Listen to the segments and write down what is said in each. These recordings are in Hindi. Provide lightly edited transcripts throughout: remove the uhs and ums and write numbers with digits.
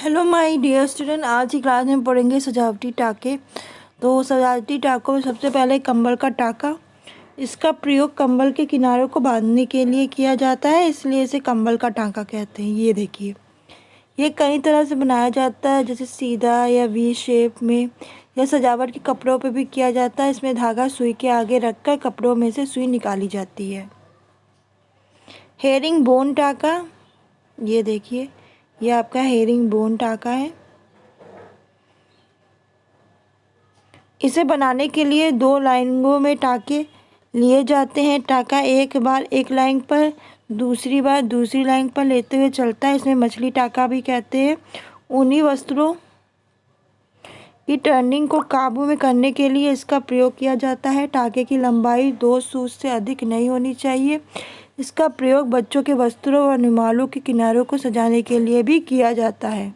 हेलो माय डियर स्टूडेंट, आज की क्लास में पढ़ेंगे सजावटी टाके। तो सजावटी टाकों में सबसे पहले कंबल का टाका। इसका प्रयोग कंबल के किनारों को बांधने के लिए किया जाता है, इसलिए इसे कंबल का टाका कहते हैं। ये देखिए, ये कई तरह से बनाया जाता है, जैसे सीधा या वी शेप में, या सजावट के कपड़ों पर भी किया जाता है। इसमें धागा सुई के आगे रखकर कपड़ों में से सुई निकाली जाती है। हेरिंग बोन टाका, ये देखिए, ये आपका हेरिंग बोन टाका है। इसे बनाने के लिए 2 लाइनों में टाके लिए जाते हैं। टाका एक बार एक लाइन पर, दूसरी बार दूसरी लाइन पर लेते हुए चलता है। इसमें मछली टाका भी कहते हैं। ऊनी वस्त्रों की टर्निंग को काबू में करने के लिए इसका प्रयोग किया जाता है। टाके की लंबाई 2 सूत से अधिक नहीं होनी चाहिए। इसका प्रयोग बच्चों के वस्त्रों और रुमालों के किनारों को सजाने के लिए भी किया जाता है।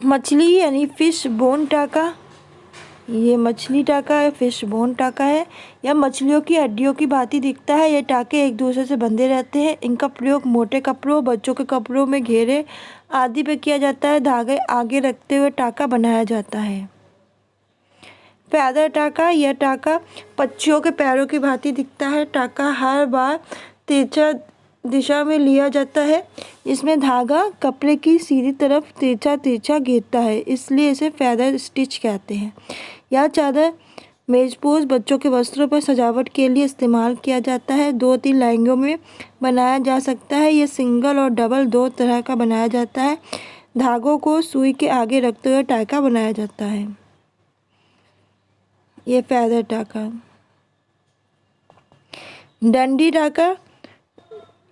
मछली यानी फिश बोन टाका, ये मछली टाका है, फिश बोन टाका है। यह मछलियों की हड्डियों की भांति दिखता है। ये टाके एक दूसरे से बंधे रहते हैं। इनका प्रयोग मोटे कपड़ों, बच्चों के कपड़ों में घेरे आदि पे किया जाता है। धागे आगे रखते हुए टाका बनाया जाता है। पैदल टाका, यह टाका पक्षियों के पैरों की भांति दिखता है। टाका हर बार तिरछा दिशा में लिया जाता है। इसमें धागा कपड़े की सीधी तरफ तिरछा तिरछा घेरता है, इसलिए इसे फेदर स्टिच कहते हैं। यह चादर मेजपोश बच्चों के वस्त्रों पर सजावट के लिए इस्तेमाल किया जाता है। 2-3 लाइनों में बनाया जा सकता है। यह सिंगल और डबल 2 तरह का बनाया जाता है। धागों को सुई के आगे रखते हुए टाका बनाया जाता है। ये फेदर टाका। डंडी टाका,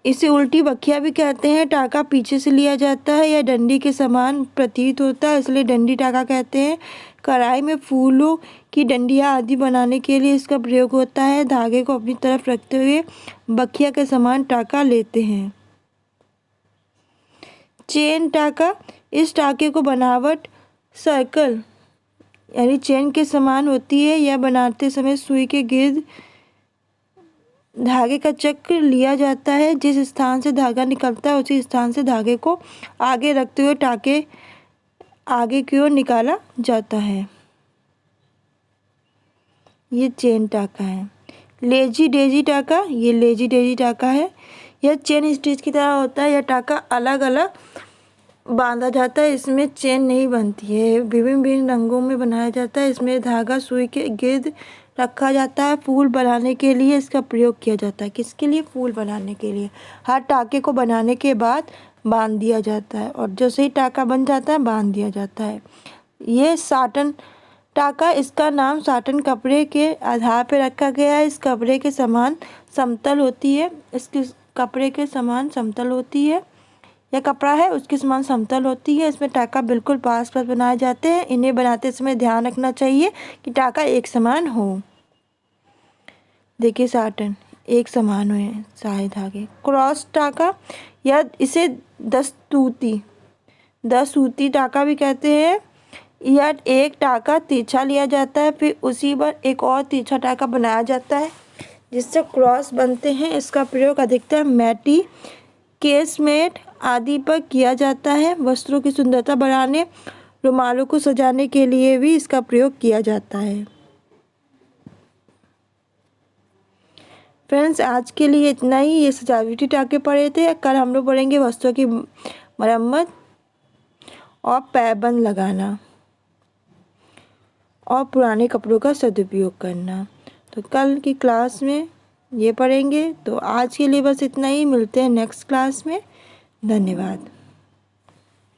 इसे उल्टी बखिया भी कहते हैं। टाका पीछे से लिया जाता है। यह डंडी के समान प्रतीत होता है, इसलिए डंडी टाका कहते हैं। कढ़ाई में फूलों की डंडियाँ आदि बनाने के लिए इसका प्रयोग होता है। धागे को अपनी तरफ रखते हुए बखिया के समान टाका लेते हैं। चेन टाका, इस टाके को बनावट सर्कल यानी चेन के समान होती है। यह बनाते समय सुई के गिर्द धागे का चक्र लिया जाता है। जिस स्थान से धागा निकलता है उसी स्थान से धागे को आगे रखते हुए टाके आगे की ओर निकाला जाता है। ये चेन टाका है। लेजी डेजी टाका, ये लेजी डेजी टाका है। यह चेन स्टिच की तरह होता है। यह टाका अलग अलग बांधा जाता है, इसमें चेन नहीं बनती है। विभिन्न विभिन्न रंगों में बनाया जाता है। इसमें धागा सुई के गिर्द रखा जाता है। फूल बनाने के लिए इसका प्रयोग किया जाता है। किसके लिए? फूल बनाने के लिए। हर टाके को बनाने के बाद बांध दिया जाता है, और जैसे ही टाका बन जाता है बांध दिया जाता है। ये साटन टाका, इसका नाम साटन कपड़े के आधार पर रखा गया है। इस कपड़े के समान समतल होती है। इसके कपड़े के समान समतल होती है। यह कपड़ा है उसके समान समतल होती है। इसमें टाका बिल्कुल पास पास बनाए जाते हैं। इन्हें बनाते समय ध्यान रखना चाहिए कि टाका एक समान हो। देखिए, साटन एक समान हुए सारे धागे। क्रॉस टाका, या इसे 10 सूती टाका भी कहते हैं। यह एक टाका तिरछा लिया जाता है, फिर उसी पर एक और तिरछा टाका बनाया जाता है, जिससे क्रॉस बनते हैं। इसका प्रयोग अधिकतर मैटी, केसमेट आदि पर किया जाता है। वस्त्रों की सुंदरता बढ़ाने, रुमालों को सजाने के लिए भी इसका प्रयोग किया जाता है। फ्रेंड्स, आज के लिए इतना ही। ये सजावटी टाके पढ़े थे। कल हम लोग पढ़ेंगे वस्त्रों की मरम्मत और पैबंद लगाना और पुराने कपड़ों का सदुपयोग करना। तो कल की क्लास में ये पढ़ेंगे। तो आज के लिए बस इतना ही। मिलते हैं नेक्स्ट क्लास में। धन्यवाद।